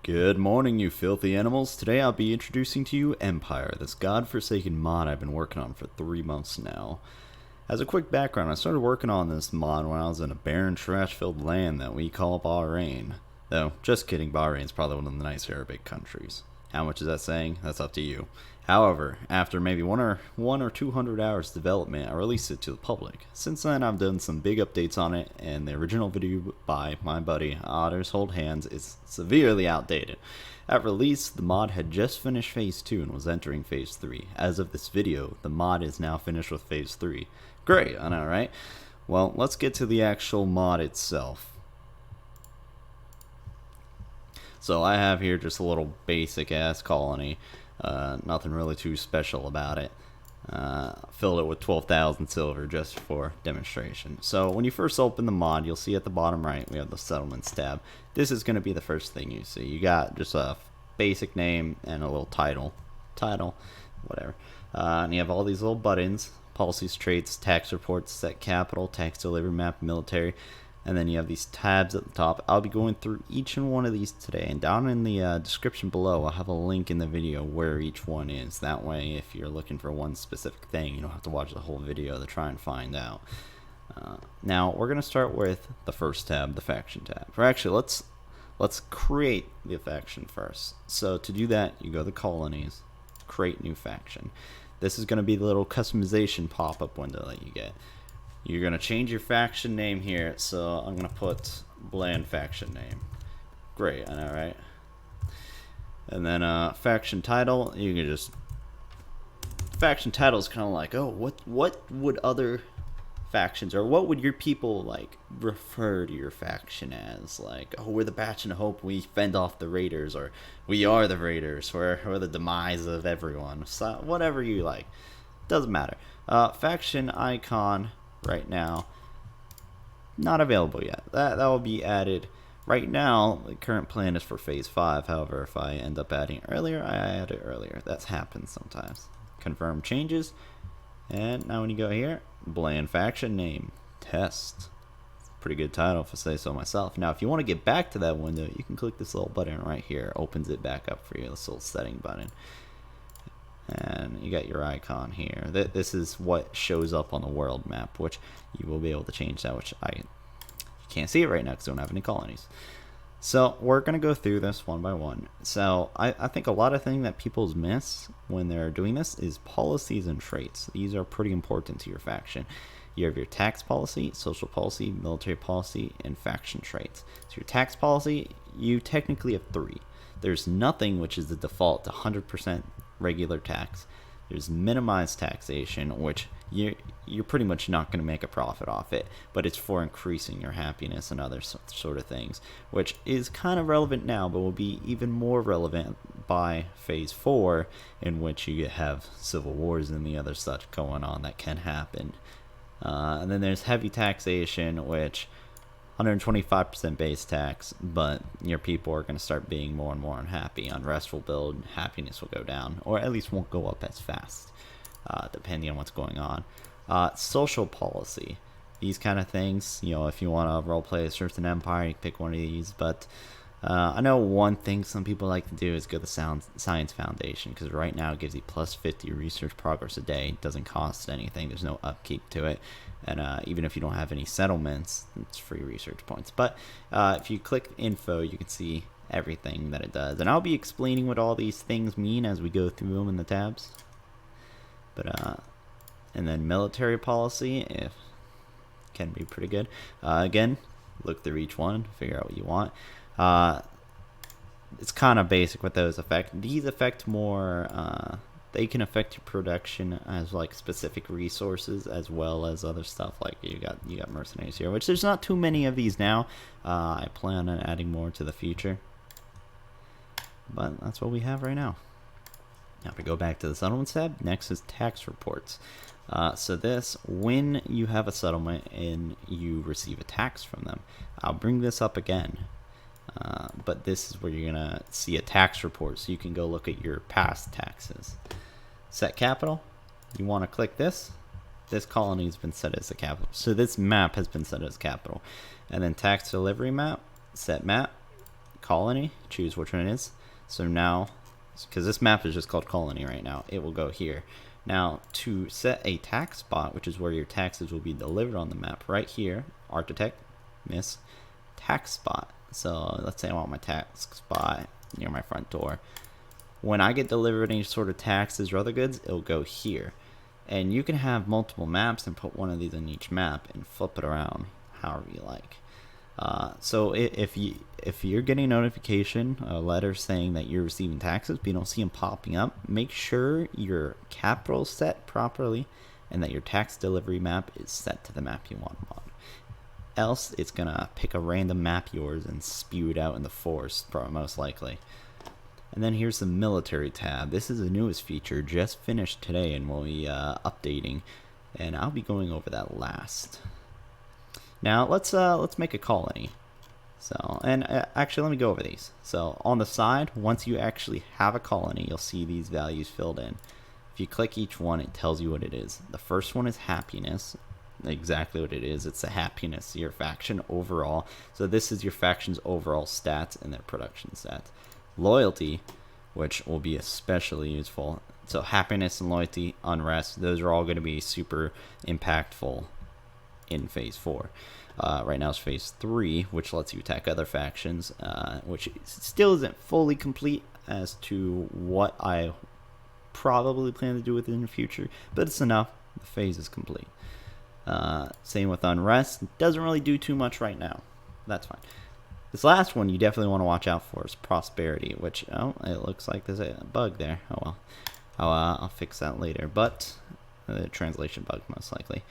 Good morning, you filthy animals. Today I'll be introducing to you Empire, this godforsaken mod I've been working on for 3 months now. As a quick background, I started working on this mod when I was in a barren, trash-filled land that we call Bahrain. Though, just kidding, Bahrain's probably one of the nice Arabic countries. How much is that saying? That's up to you. However, after maybe one or 200 hours development, I released it to the public. Since then, I've done some big updates on it, and the original video by my buddy Otters Hold Hands is severely outdated. At release, the mod had just finished Phase 2 and was entering Phase 3. As of this video, the mod is now finished with Phase 3. Great, I know, right? Well, let's get to the actual mod itself. So I have here just a little basic ass colony. Nothing really too special about it. Filled it with 12,000 silver just for demonstration. So when you first open the mod, you'll see at the bottom right we have the settlements tab. This is going to be the first thing you see. You got just a basic name and a little title, whatever. And you have all these little buttons: policies, traits, tax reports, set capital, tax delivery map, military. And then you have these tabs at the top. I'll be going through each and one of these today, and down in the description below I'll have a link in the video where each one is. That way, if you're looking for one specific thing, you don't have to watch the whole video to try and find out. Now we're gonna start with the first tab, the faction tab. Or actually, let's create the faction first. So to do that, you go to colonies, create new faction. This is gonna be the little customization pop-up window that you get. You're going to change your faction name here, so I'm going to put bland faction name. Great, I know, right? And then faction title, you can just... Faction title is kind of like, oh, what would other factions, or what would your people, like, refer to your faction as? Like, oh, we're the Bastion of Hope, we fend off the raiders, or we are the raiders, we're the demise of everyone. So, whatever you like. Doesn't matter. Faction icon... right now, not available yet. That will be added. Right now, the current plan is for Phase 5. However, if I end up adding earlier, I add it earlier. That's happened sometimes. Confirm changes. And now when you go here, bland faction name, test. Pretty good title if I say so myself. Now, if you want to get back to that window, you can click this little button right here. It opens it back up for you, this little setting button. And you got your icon here. This is what shows up on the world map, which you will be able to change that, which you can't see it right now because I don't have any colonies. So we're going to go through this one by one. So I think a lot of things that people miss when they're doing this is policies and traits. These are pretty important to your faction. You have your tax policy, social policy, military policy, and faction traits. So your tax policy, you technically have 3. There's nothing, which is the default to 100% regular tax. There's minimized taxation, which you're pretty much not going to make a profit off it, but it's for increasing your happiness and other sort of things, which is kind of relevant now, but will be even more relevant by Phase 4, in which you have civil wars and the other such going on that can happen. And then there's heavy taxation, which 125% base tax, but your people are going to start being more and more unhappy. Unrest will build, happiness will go down, or at least won't go up as fast, depending on what's going on. Social policy, these kind of things, you know, if you want to roleplay a certain empire, you can pick one of these, but I know one thing some people like to do is go to Science Foundation, because right now it gives you plus 50 research progress a day. It doesn't cost anything, there's no upkeep to it, and even if you don't have any settlements, it's free research points. But if you click info, you can see everything that it does, and I'll be explaining what all these things mean as we go through them in the tabs. But and then military policy, if can be pretty good. Again, look through each one, figure out what you want. It's kind of basic what those affect. These affect more, they can affect your production as like specific resources, as well as other stuff. Like you got mercenaries here, which there's not too many of these now. I plan on adding more to the future, but that's what we have right now. Now we go back to the settlements tab. Next is tax reports. So this, when you have a settlement and you receive a tax from them, I'll bring this up again. But this is where you're gonna see a tax report, so you can go look at your past taxes. Set capital, you want to click this. This colony has been set as the capital, so this map has been set as capital. And then tax delivery map, set map, colony, choose which one it is. So now, because this map is just called colony right now, it will go here. Now, to set a tax spot, which is where your taxes will be delivered on the map, right here, architect, miss, tax spot. So let's say I want my tax spot near my front door. When I get delivered any sort of taxes or other goods, it'll go here. And you can have multiple maps and put one of these in each map and flip it around however you like. So if you're getting a notification, a letter saying that you're receiving taxes, but you don't see them popping up, make sure your capital is set properly and that your tax delivery map is set to the map you want them on. Else, it's gonna pick a random map yours and spew it out in the forest, probably most likely. And then here's the military tab. This is the newest feature, just finished today, and we'll be updating, and I'll be going over that last. Now let's make a colony. So, and actually let me go over these. So on the side, once you actually have a colony, you'll see these values filled in. If you click each one, it tells you what it is. The first one is happiness. Exactly what it is. It's the happiness, your faction overall. So this is your faction's overall stats and their production stats. Loyalty, which will be especially useful. So happiness and loyalty, unrest, those are all going to be super impactful in phase 4. Right now it's phase 3, which lets you attack other factions, which still isn't fully complete as to what I probably plan to do with it in the future, but it's enough. The phase is complete. Same with unrest. It doesn't really do too much right now. That's fine. This last one you definitely want to watch out for is prosperity, which, oh, it looks like there's a bug there. Oh well, I'll fix that later, but the translation bug most likely.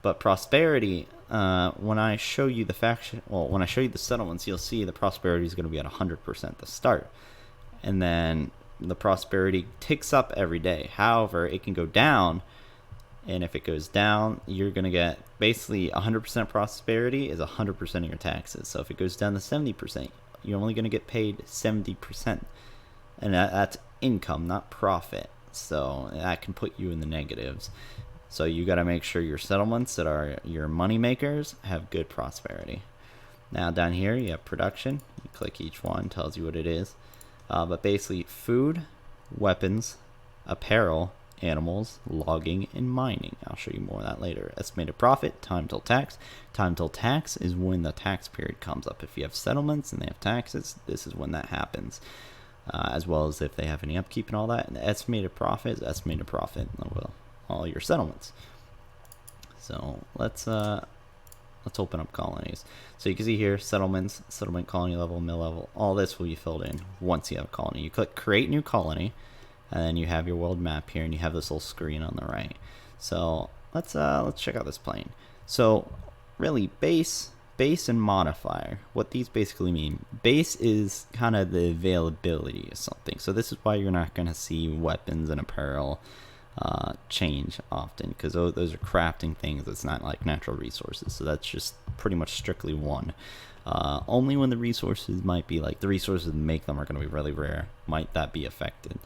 But prosperity, when I show you the faction, well, when I show you the settlements, you'll see the prosperity is going to be at 100% at the start, and then the prosperity ticks up every day. However, it can go down, and if it goes down, you're going to get basically 100% prosperity is 100% of your taxes. So if it goes down to 70%, you're only going to get paid 70%, and that's income, not profit. So that can put you in the negatives. So you got to make sure your settlements that are your money makers have good prosperity. Now down here you have production. You click each one, tells you what it is. But basically food, weapons, apparel, animals, logging, and mining. I'll show you more of that later. Estimated profit, time till tax. Time till tax is when the tax period comes up. If you have settlements and they have taxes, this is when that happens. As well as if they have any upkeep and all that. And the estimated profit is estimated profit of all your settlements. So let's open up colonies. So you can see here settlements, settlement colony level, mill level. All this will be filled in once you have a colony. You click create new colony, and then you have your world map here, and you have this little screen on the right. So let's check out this plane. So really base and modifier, what these basically mean. Base is kind of the availability of something. So this is why you're not going to see weapons and apparel change often, because those are crafting things. It's not like natural resources. So that's just pretty much strictly one. Only when the resources might be like the resources that make them are going to be really rare might that be affected.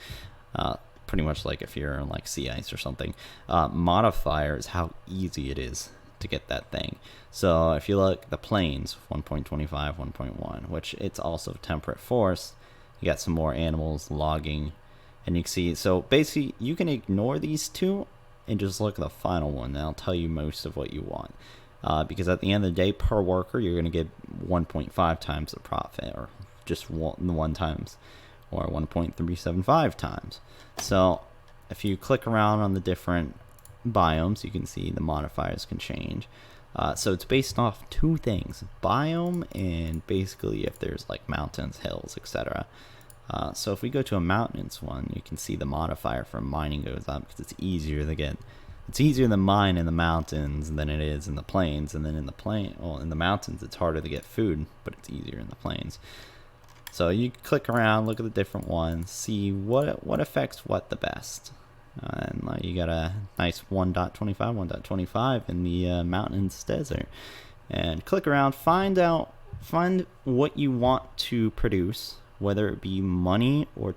Pretty much like if you're in like sea ice or something. Modifier is how easy it is to get that thing. So if you look, the plains 1.25, 1.1, which it's also temperate forest. You got some more animals, logging, and you can see. So basically, you can ignore these two and just look at the final one. And I'll tell you most of what you want. Because at the end of the day, per worker, you're going to get 1.5 times the profit, or just one times, or 1.375 times. So if you click around on the different biomes, you can see the modifiers can change. So it's based off two things: biome and basically if there's like mountains, hills, etc. So if we go to a mountains one, you can see the modifier for mining goes up because it's easier to get. It's easier to mine in the mountains than it is in the plains, and then in the mountains it's harder to get food, but it's easier in the plains. So you click around, look at the different ones, see what affects what the best. And you got a nice 1.25 in the mountains desert. And click around, find what you want to produce, whether it be money or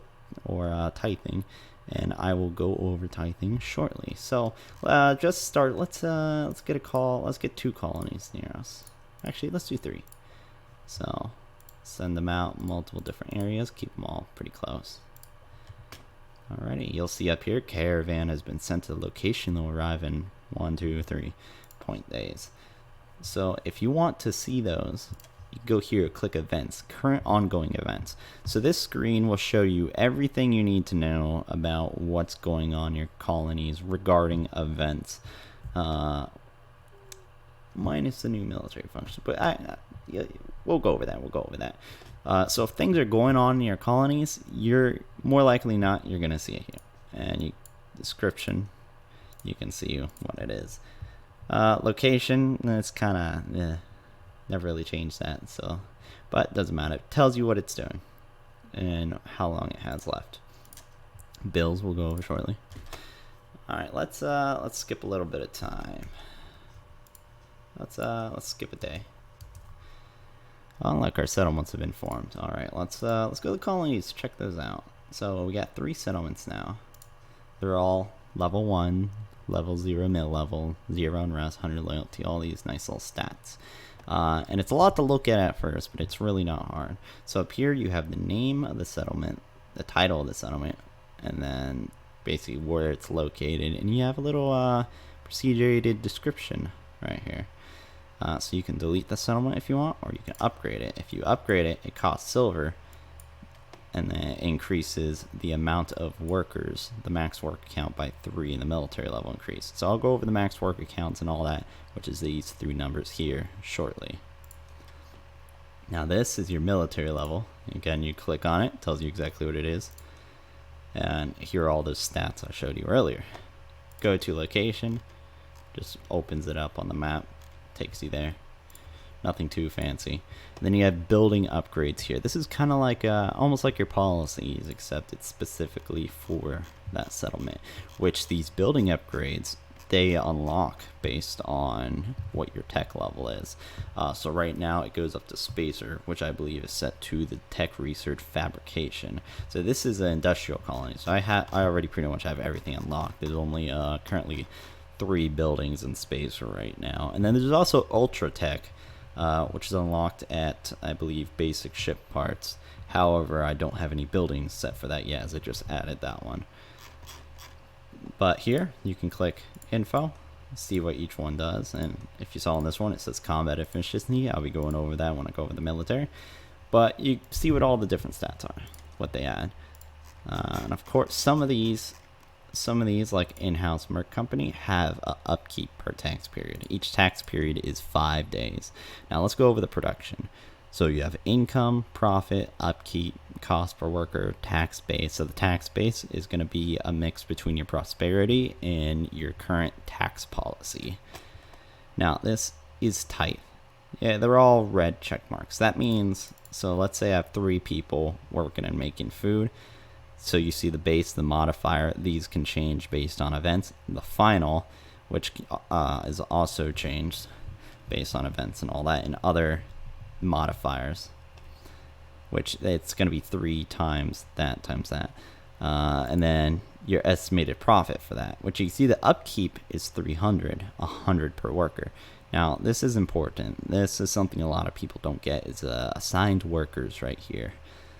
tithing. And I will go over tithing shortly. So just start. Let's get a call. Let's get 2 colonies near us. Actually, let's do 3. So Send them out multiple different areas. Keep them all pretty close. Alrighty, you'll see up here, caravan has been sent to the location. They'll arrive in 1, 2, 3 point days. So if you want to see those, you go here, click events, current ongoing events. So this screen will show you everything you need to know about what's going on in your colonies regarding events, minus the new military function. But we'll go over that. We'll go over that. So if things are going on in your colonies, you're more likely not, you're going to see it here. And description, you can see what it is. Location, it's kind of, never really changed that, so, but it doesn't matter. It tells you what it's doing and how long it has left. Bills we'll go over shortly. Alright, let's skip a little bit of time. Let's skip a day. Unlike our settlements have been formed. Alright, let's go to the colonies, check those out. So we got 3 settlements now. They're all level 1, level 0 mid-level, 0 unrest, 100 loyalty, all these nice little stats. And it's a lot to look at first, but it's really not hard. So up here you have the name of the settlement, the title of the settlement, and then basically where it's located, and you have a little procedurated description right here. So you can delete the settlement if you want, or you can upgrade it. If you upgrade it, it costs silver, and then it increases the amount of workers, the max work count, by 3 in the military level increase. So I'll go over the max work counts and all that, which is these 3 numbers here, shortly. Now this is your military level. Again, you click on it, tells you exactly what it is. And here are all those stats I showed you earlier. Go to location, just opens it up on the map, takes you there. Nothing too fancy. And then you have building upgrades here. This is kind of like almost like your policies, except it's specifically for that settlement, which these building upgrades, they unlock based on what your tech level is. So right now it goes up to Spacer, which I believe is set to the tech research fabrication. So this is an industrial colony. So I already pretty much have everything unlocked. There's only currently 3 buildings in Spacer right now. And then there's also Ultra Tech, which is unlocked at, I believe, basic ship parts. However, I don't have any buildings set for that yet, as I just added that one. But here, you can click info, see what each one does, and if you saw in this one, it says combat efficiency. I'll be going over that when I go over the military. But you see what all the different stats are, what they add. And of course, some of these, like in-house merc company, have a upkeep per tax period. Each tax period is 5 days. Now let's go over the production. So you have income, profit, upkeep, cost per worker, tax base. So the tax base is going to be a mix between your prosperity and your current tax policy. Now this is tight. Yeah, they're all red check marks. That means, so let's say I have 3 people working and making food. So you see the base, the modifier, these can change based on events. The final, which is also changed based on events and all that, and other modifiers, which it's going to be 3 times that, and then your estimated profit for that, which you see the upkeep is 300, 100 per worker. Now this is important. This is something a lot of people don't get, is assigned workers right here.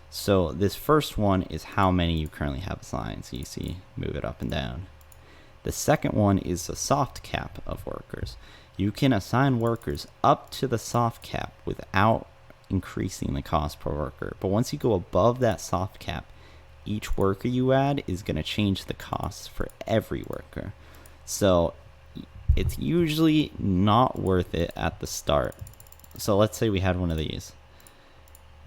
So this first one is how many you currently have assigned. So you see, move it up and down. The second one is the soft cap of workers. You can assign workers up to the soft cap without increasing the cost per worker. But once you go above that soft cap, each worker you add is going to change the costs for every worker. So it's usually not worth it at the start. So let's say we had one of these,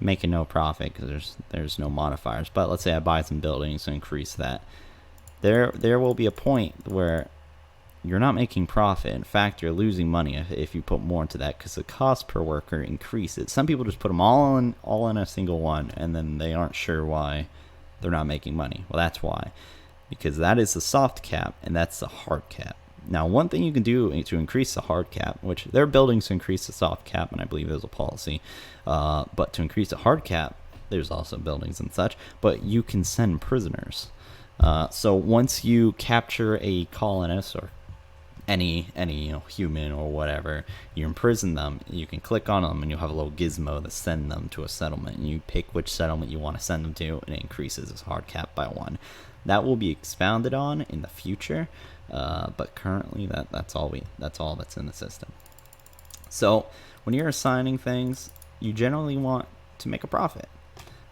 making no profit because there's no modifiers. But let's say I buy some buildings to increase that. There will be a point where you're not making profit. In fact, you're losing money if you put more into that, because the cost per worker increases. Some people just put them all in a single one, and then they aren't sure why they're not making money. Well, that's why, because that is the soft cap and that's the hard cap. Now, one thing you can do to increase the hard cap, which there are buildings to increase the soft cap, and I believe there's a policy, but to increase the hard cap, there's also buildings and such, but you can send prisoners. So once you capture a colonist or any human or whatever. You imprison them, you can click on them and you'll have a little gizmo that send them to a settlement, and you pick which settlement you want to send them to, and it increases its hard cap by 1. That will be expounded on in the future, but currently that's all that's in the system. So when you're assigning things, you generally want to make a profit.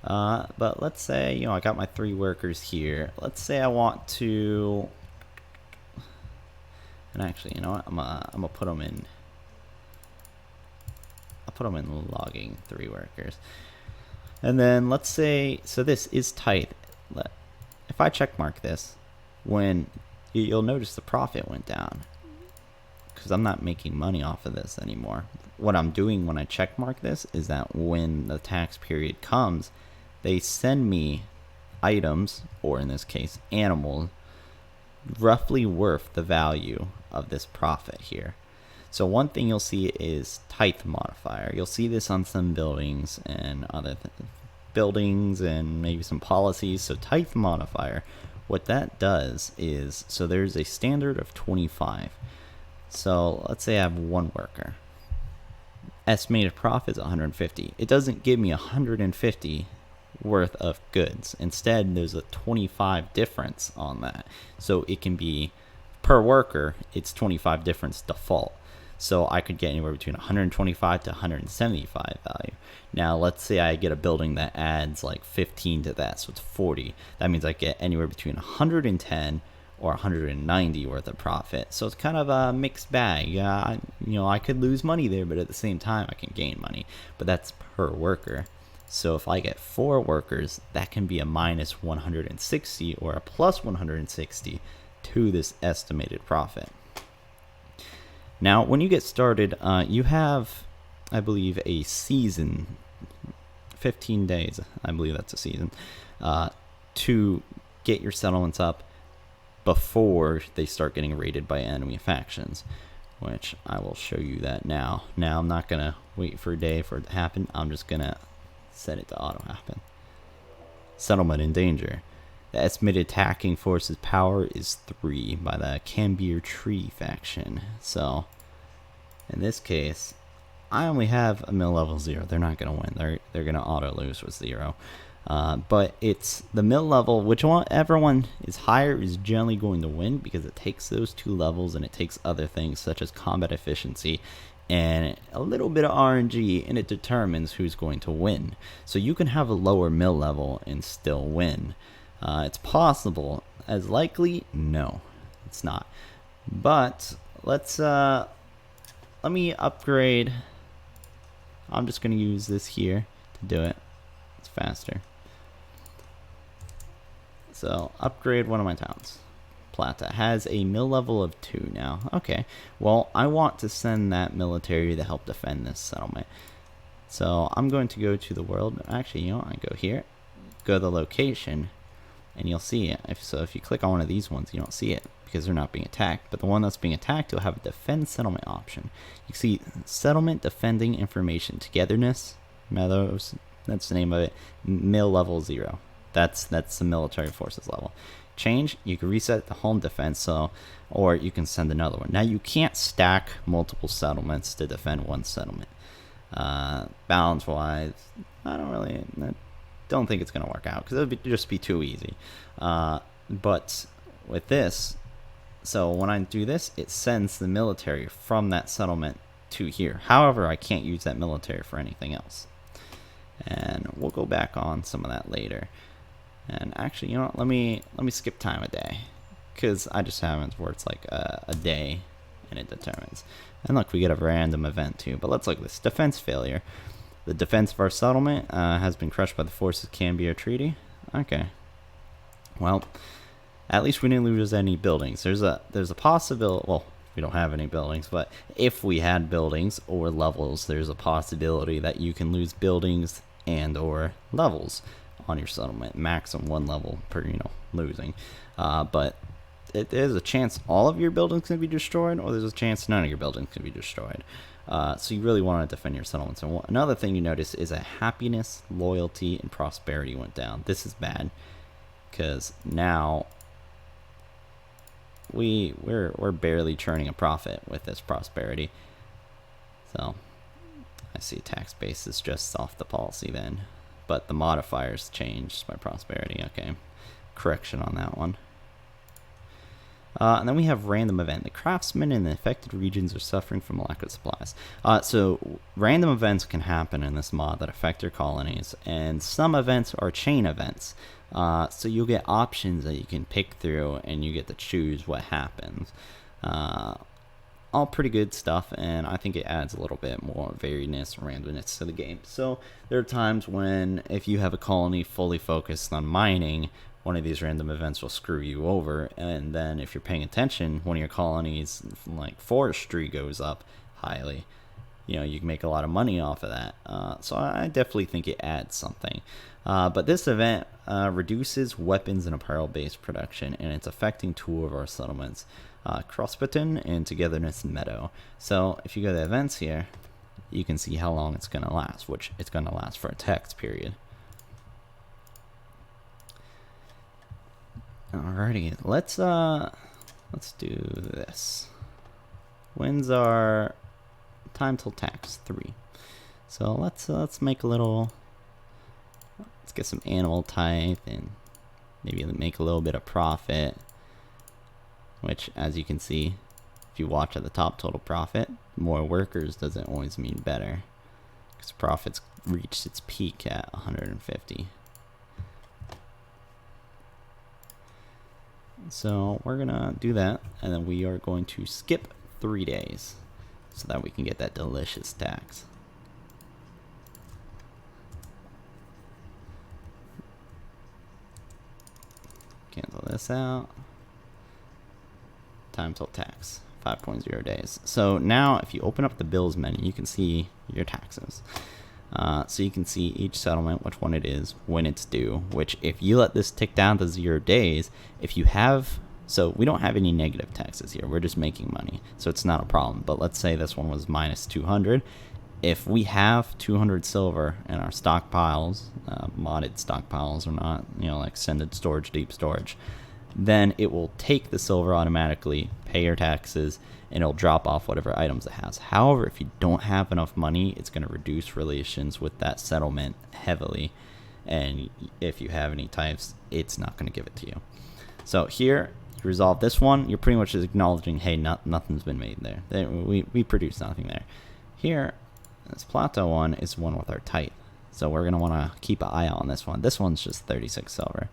But let's say, I got my 3 workers here. Let's say I want to, and actually, you know what? I'm gonna put them in. I'll put them in logging 3 workers, and then let's say, so this is tight. If I check mark this, when you'll notice the profit went down because I'm not making money off of this anymore. What I'm doing when I check mark this is that when the tax period comes, they send me items, or in this case animals, roughly worth the value of this profit here. So one thing you'll see is tithe modifier. You'll see this on some buildings and other buildings and maybe some policies. So tithe modifier, what that does is, so there's a standard of 25. So let's say I have 1 worker. Estimated profit is 150. It doesn't give me 150 worth of goods. Instead, there's a 25 difference on that. So it can be per worker, it's 25 difference default. So I could get anywhere between 125 to 175 value. Now let's say I get a building that adds like 15 to that, so it's 40. That means I get anywhere between 110 or 190 worth of profit. So it's kind of a mixed bag. I could lose money there, but at the same time I can gain money. But that's per worker. So if I get 4 workers, that can be a minus 160 or a plus 160 to this estimated profit. Now, when you get started, you have, I believe, a season, 15 days, I believe that's a season, to get your settlements up before they start getting raided by enemy factions, which I will show you that now. Now, I'm not going to wait for a day for it to happen. I'm just going to set it to auto happen. Settlement in danger. The estimated attacking force's power is 3 by the Cambier Tree faction. So, in this case, I only have a mill level 0. They're not going to win. They're going to auto lose with 0. But it's the mill level, whichever one is higher is generally going to win, because it takes those 2 levels and it takes other things such as combat efficiency and a little bit of RNG, and it determines who's going to win. So you can have a lower mill level and still win. It's possible. As likely, no, it's not. But let me upgrade. I'm just going to use this here to do it. It's faster. So upgrade one of my towns. Plata has a mill level of 2 now. Okay, well, I want to send that military to help defend this settlement. So I'm going to go to the world. Actually, I go here, go to the location, and you'll see it. If you click on one of these ones, you don't see it because they're not being attacked. But the one that's being attacked, you'll have a defend settlement option. You see settlement defending information togetherness meadows. That's the name of it. Mill level 0. That's the military forces level. Change, you can reset the home defense, or you can send another one. Now you can't stack multiple settlements to defend one settlement. Balance wise, I don't think it's going to work out because it would just be too easy. But with this, so when I do this, it sends the military from that settlement to here. However, I can't use that military for anything else. And we'll go back on some of that later. And actually, let me skip time a day, because I just have it where it's like a day and it determines. And look, we get a random event too. But let's look at this. Defense failure. The defense of our settlement has been crushed by the forces Cambier Treaty. Okay. Well, at least we didn't lose any buildings. There's a possibility. Well, we don't have any buildings, but if we had buildings or levels, there's a possibility that you can lose buildings and or levels on your settlement. Maximum 1 level per losing. But there's a chance all of your buildings can be destroyed, or there's a chance none of your buildings can be destroyed. So you really want to defend your settlements. And another thing you notice is that happiness, loyalty, and prosperity went down. This is bad, because now we're barely churning a profit with this prosperity. So I see tax base is just off the policy then, but the modifiers changed my prosperity. Okay, correction on that one. And then we have random event. The craftsmen in the affected regions are suffering from a lack of supplies. So random events can happen in this mod that affect your colonies, and some events are chain events. So you'll get options that you can pick through, and you get to choose what happens. All pretty good stuff, and I think it adds a little bit more variedness and randomness to the game. So there are times when, if you have a colony fully focused on mining, one of these random events will screw you over, and then if you're paying attention, one of your colonies, like forestry, goes up highly. You know, you can make a lot of money off of that. So I definitely think it adds something. But this event reduces weapons and apparel-based production, and it's affecting 2 of our settlements, Crossbutton and Togetherness Meadow. So if you go to events here, you can see how long it's going to last, which it's going to last for a tax period. Alrighty, let's do this. When's our time till tax? 3. So let's make a little. Let's get some animal tithe and maybe make a little bit of profit. Which, as you can see, if you watch at the top, total profit, more workers doesn't always mean better, because profits reached its peak at 150. So we're gonna do that, and then we are going to skip 3 days so that we can get that delicious tax. Cancel this out. Time till tax, 5.0 days. So now if you open up the bills menu, you can see your taxes. So you can see each settlement, which one it is, when it's due, which if you let this tick down to 0 days, if you have, so we don't have any negative taxes here, we're just making money, so it's not a problem. But let's say this one was minus 200. If we have 200 silver in our stockpiles, modded stockpiles or not, you know, like extended storage, deep storage, then it will take the silver automatically, pay your taxes, and it'll drop off whatever items it has. However, if you don't have enough money, it's going to reduce relations with that settlement heavily, and if you have any types, it's not going to give it to you. So here, you resolve this one, you're pretty much just acknowledging, hey, nothing's been made there. We produced nothing there. Here, this plateau one is one with our type, so we're going to want to keep an eye on this one. This one's just 36 silver.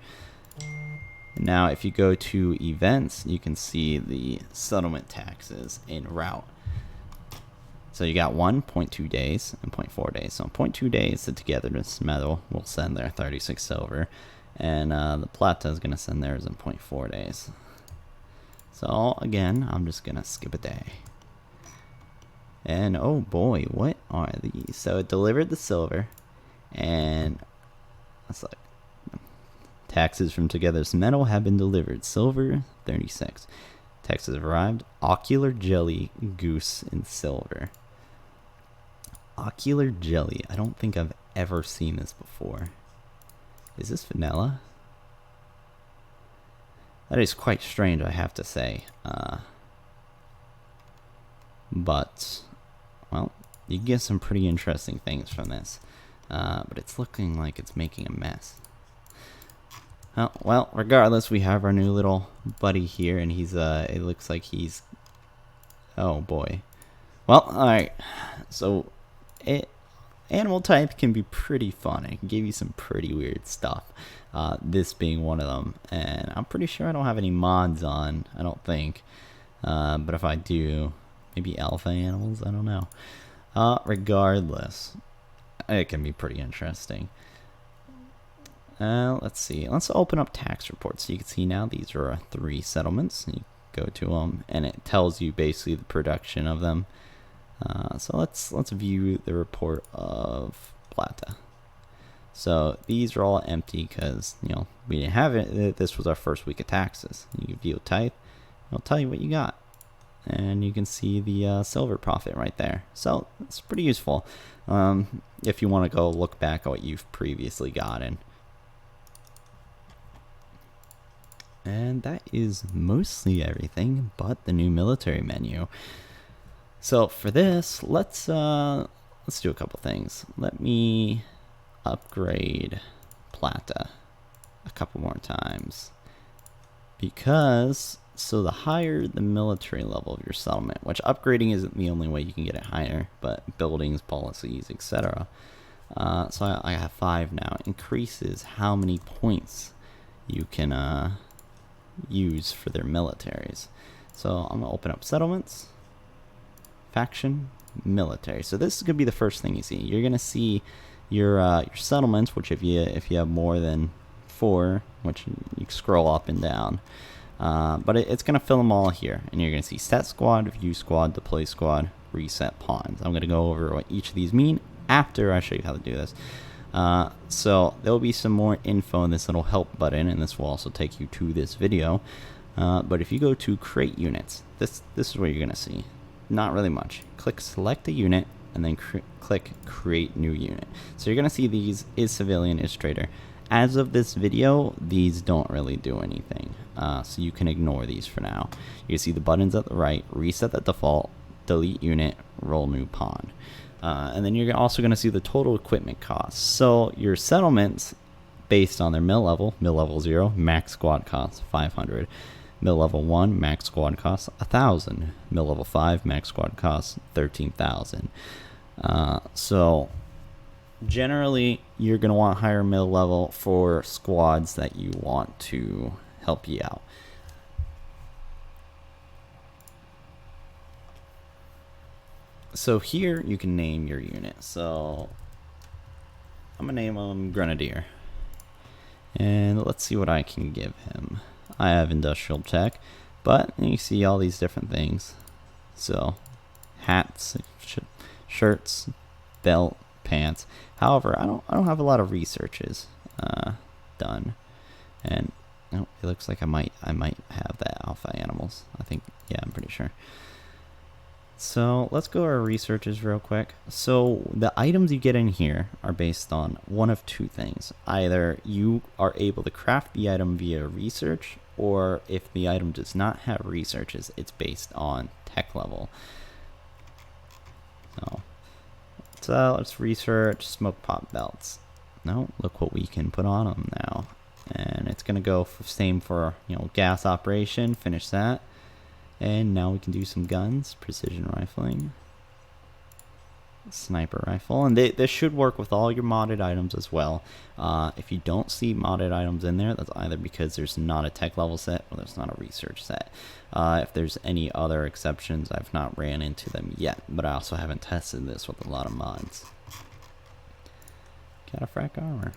Now, if you go to events, you can see the settlement taxes in route. So you got 1.2 days and 0.4 days. So in 0.2 days, the Togetherness Meadow will send their 36 silver, and the Plateau is going to send theirs in 0.4 days. So again, I'm just going to skip a day. And oh boy, what are these? So it delivered the silver, and that's like, taxes from Togetherness Meadow have been delivered. Silver, 36. Taxes have arrived. Ocular jelly, goose, and silver. Ocular jelly. I don't think I've ever seen this before. Is this vanilla? That is quite strange, I have to say. But, well, you can get some pretty interesting things from this. But it's looking like it's making a mess. Well, regardless, we have our new little buddy here, and he's, it looks like he's, oh boy. Well, alright, so, animal type can be pretty fun. It can give you some pretty weird stuff, this being one of them, and I'm pretty sure I don't have any mods on, I don't think, but if I do, maybe alpha animals, I don't know. Regardless, it can be pretty interesting. Let's see. Let's open up tax reports. So you can see now these are 3 settlements. You go to them, and it tells you basically the production of them. So let's view the report of Plata. So these are all empty because, you know, we didn't have it. This was our first week of taxes. You view type, it'll tell you what you got, and you can see the silver profit right there. So it's pretty useful if you want to go look back at what you've previously gotten. And that is mostly everything but the new military menu. So for this, let's do a couple things. Let me upgrade Plata a couple more times, because so the higher the military level of your settlement, which upgrading isn't the only way you can get it higher, but buildings, policies, etc. So I have 5 now. It increases how many points you can use for their militaries. So I'm gonna open up settlements, faction, military. So this is gonna be the first thing you see. You're gonna see your settlements, which if you have more than 4, which you scroll up and down, but it's gonna fill them all here, and you're gonna see set squad, view squad, deploy squad, reset pawns. I'm gonna go over what each of these mean after I show you how to do this. So there will be some more info in this little help button, and this will also take you to this video. But if you go to create units, this is what you're gonna see. Not really much. Click select a unit and then click create new unit. So you're gonna see these is civilian, is trader. As of this video, these don't really do anything, so you can ignore these for now. You can see the buttons at the right, reset the default, delete unit, roll new pawn. And then you're also going to see the total equipment costs. So your settlements, based on their mill level 0, max squad costs 500. Mill level 1, max squad costs 1,000. Mill level 5, max squad costs 13,000. So generally, you're going to want higher mill level for squads that you want to help you out. So here you can name your unit. So I'm gonna name him Grenadier, and let's see what I can give him. I have industrial tech, but you see all these different things. So hats, shirts, belt, pants. However, I don't have a lot of researches done, and oh, it looks like I might have that alpha animals. I think, yeah, I'm pretty sure. So let's go to our researches real quick. So the items you get in here are based on one of 2 things. Either you are able to craft the item via research, or if the item does not have researches, it's based on tech level. So let's research smoke pop belts. No, look what we can put on them now. And it's gonna go same for, gas operation, finish that. And now we can do some guns, precision rifling, sniper rifle, and this should work with all your modded items as well. If you don't see modded items in there, that's either because there's not a tech level set or there's not a research set. If there's any other exceptions, I've not ran into them yet, but I also haven't tested this with a lot of mods. Cataphract armor.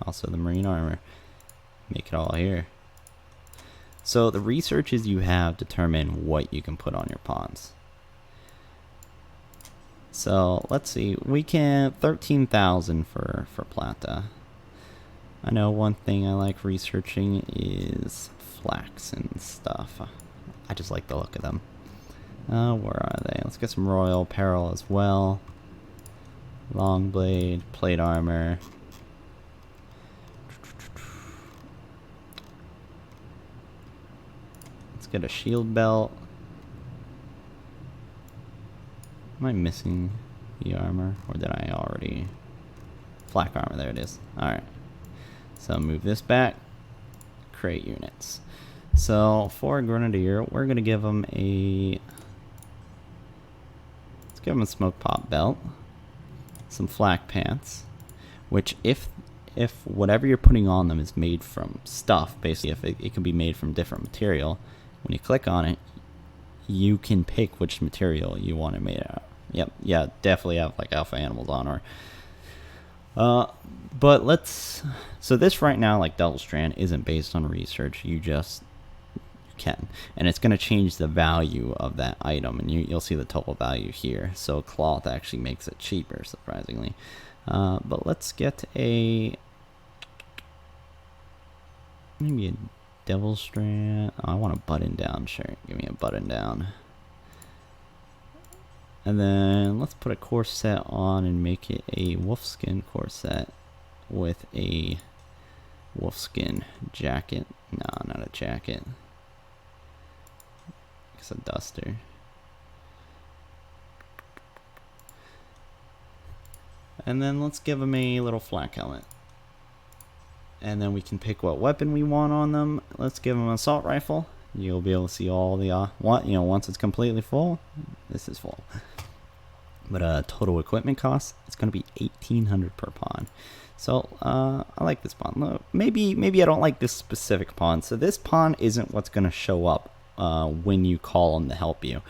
Also the marine armor. Make it all here. So the researches you have determine what you can put on your pawns. So let's see, we can 13,000 for Plata. I know one thing I like researching is flax and stuff. I just like the look of them. Where are they? Let's get some royal apparel as well. Long blade, plate armor. Get a shield belt. Am I missing the armor, or did I already? Flak armor, there it is. Alright, so move this back, create units. So for a Grenadier, we're gonna give him a, let's give him a smoke pop belt, some flak pants, which if whatever you're putting on them is made from stuff, basically if it can be made from different material, when you click on it, you can pick which material you want it made out of. Yep, yeah, definitely have like alpha animals on. But so this right now, like Double Strand, isn't based on research. You can, and it's going to change the value of that item, and you'll see the total value here. So cloth actually makes it cheaper, surprisingly. But let's get maybe a Devil Strand. Oh, I want a button down shirt. Give me a button down. And then let's put a corset on and make it a wolfskin corset with a wolfskin jacket. No, not a jacket. It's a duster. And then let's give them a little flak helmet. And then we can pick what weapon we want on them. Let's give them an assault rifle. You'll be able to see all the once it's completely full. This is full. But total equipment cost, it's going to be 1,800 per pawn. So I like this pawn. Look, maybe I don't like this specific pawn. So this pawn isn't what's going to show up when you call them to help you.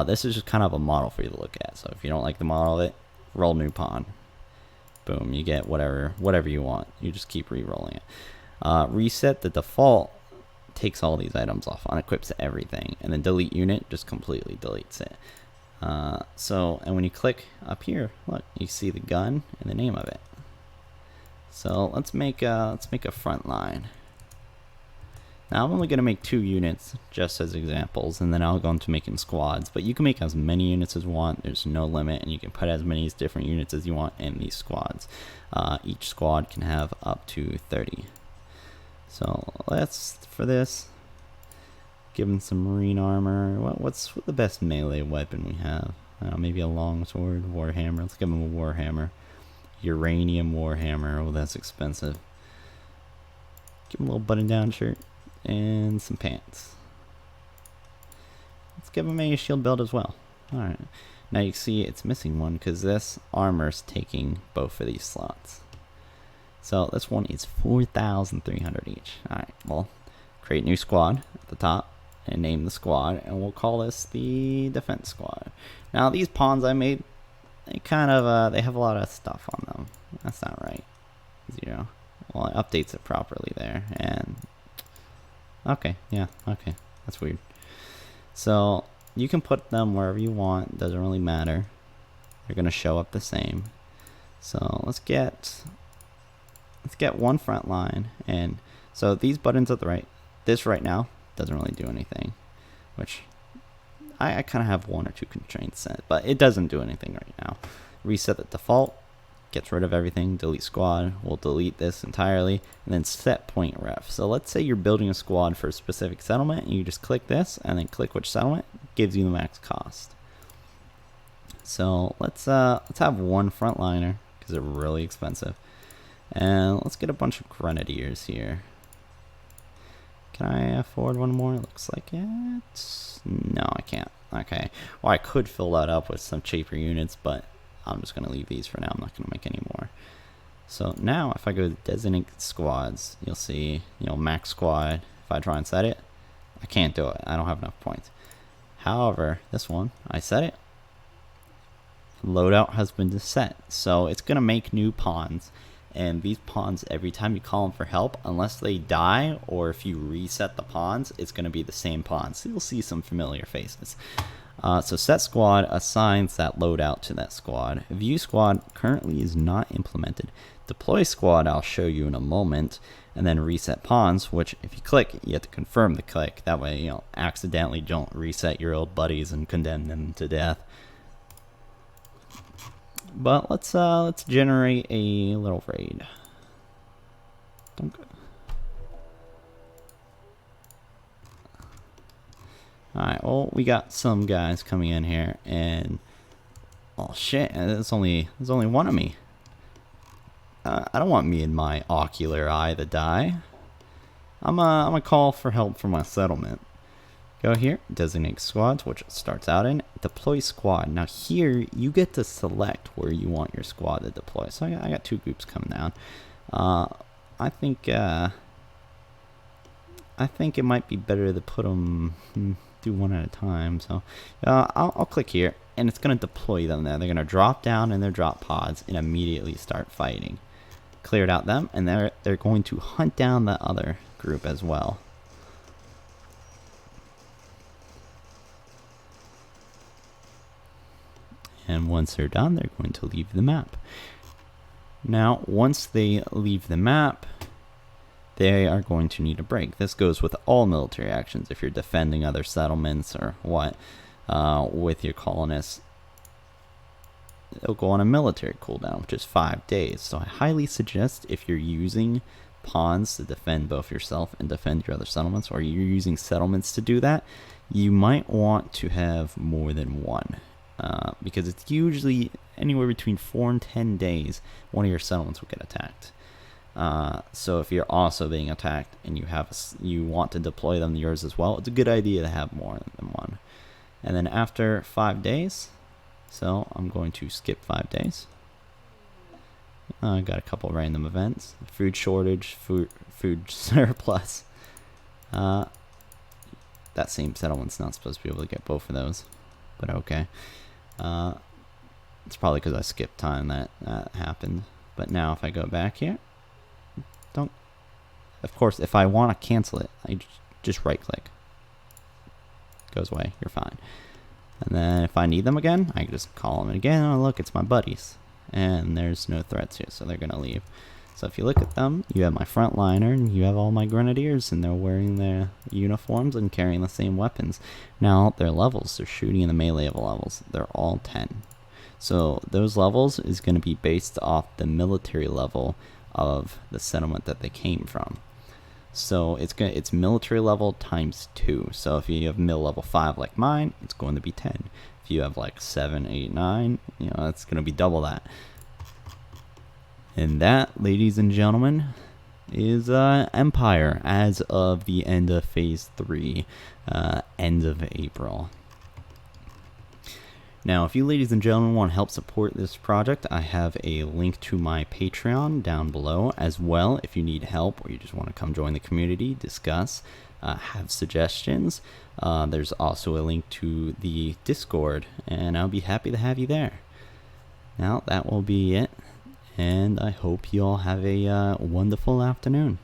This is just kind of a model for you to look at. So if you don't like the model of it, roll new pawn. Boom, you get whatever you want. You just keep re-rolling it. Reset the default takes all these items off, unequips everything, and then delete unit just completely deletes it. And when you click up here, look, you see the gun and the name of it. So let's make a front line. Now I'm only going to make 2 units just as examples, and then I'll go into making squads. But you can make as many units as you want. There's no limit, and you can put as many different units as you want in these squads. Each squad can have up to 30. So let's, for this, give them some marine armor. What's the best melee weapon we have? Maybe a longsword, warhammer. Let's give them a warhammer. Uranium warhammer. Oh, that's expensive. Give them a little button-down shirt. And some pants. Let's give him a shield belt as well. Alright. Now you see it's missing one because this armor's taking both of these slots. So this one is 4,300 each. Alright, well, create new squad at the top and name the squad, and we'll call this the defense squad. Now these pawns I made, they kind of, they have a lot of stuff on them. That's not right. 0. Well, it updates it properly there, and okay, yeah, okay, that's weird. So you can put them wherever you want, doesn't really matter. They're gonna show up the same. So let's get one front line, and so these buttons at the right, this right now doesn't really do anything, which I kind of have 1 or 2 constraints set, but it doesn't do anything right now. Reset the default, gets rid of everything, delete squad, we'll delete this entirely, and then set point ref. So let's say you're building a squad for a specific settlement, and you just click this, and then click which settlement, gives you the max cost. So let's have 1 frontliner, because they're really expensive. And let's get a bunch of grenadiers here. Can I afford 1 more? Looks like it. No, I can't. Okay. Well, I could fill that up with some cheaper units, but I'm just going to leave these for now. I'm not going to make any more. So now if I go to designate squads, you'll see, max squad. If I try and set it, I can't do it. I don't have enough points. However, this one, I set it. Loadout has been set. So it's going to make new pawns. And these pawns, every time you call them for help, unless they die or if you reset the pawns, it's going to be the same pawns. So you'll see some familiar faces. So set squad assigns that loadout to that squad. View squad currently is not implemented. Deploy squad I'll show you in a moment. And then reset pawns, which if you click, you have to confirm the click. That way, accidentally don't reset your old buddies and condemn them to death. But let's generate a little raid. Alright, well, we got some guys coming in here, and oh shit, there's only one of me. I don't want me and my ocular eye to die. I'm a call for help from my settlement. Go here, designate squads, which it starts out in. Deploy squad. Now here, you get to select where you want your squad to deploy. So I got 2 groups coming down. I think it might be better to put them, do one at a time. So I'll click here, and it's going to deploy them there. They're going to drop down in their drop pods and immediately start fighting. Cleared out them, and they're going to hunt down the other group as well. And once they're done, they're going to leave the map. Now, once they leave the map, they are going to need a break. This goes with all military actions. If you're defending other settlements or what, with your colonists, it'll go on a military cooldown, which is 5 days. So I highly suggest, if you're using pawns to defend both yourself and defend your other settlements, or you're using settlements to do that, you might want to have more than one. Because it's usually anywhere between 4 and 10 days one of your settlements will get attacked. So if you're also being attacked and you want to deploy them to yours as well, it's a good idea to have more than one. And then after 5 days, so I'm going to skip 5 days. I got a couple random events: food shortage, food surplus. That same settlement's not supposed to be able to get both of those, but okay. It's probably because I skipped time that happened. But now if I go back here, of course, if I want to cancel it, I just right click. Goes away, you're fine. And then if I need them again, I can just call them again. Oh look, it's my buddies. And there's no threats here, so they're gonna leave. So if you look at them, you have my frontliner, and you have all my grenadiers, and they're wearing their uniforms and carrying the same weapons. Now, their levels, they're shooting in the melee levels, they're all 10. So those levels is going to be based off the military level of the settlement that they came from. So it's military level times 2. So if you have mil level 5 like mine, it's going to be 10. If you have like 7, 8, 9, it's going to be double that. And that, ladies and gentlemen, is Empire as of the end of Phase 3, end of April. Now, if you ladies and gentlemen want to help support this project, I have a link to my Patreon down below as well. If you need help or you just want to come join the community, discuss, have suggestions, there's also a link to the Discord, and I'll be happy to have you there. Now, that will be it, and I hope you all have a wonderful afternoon.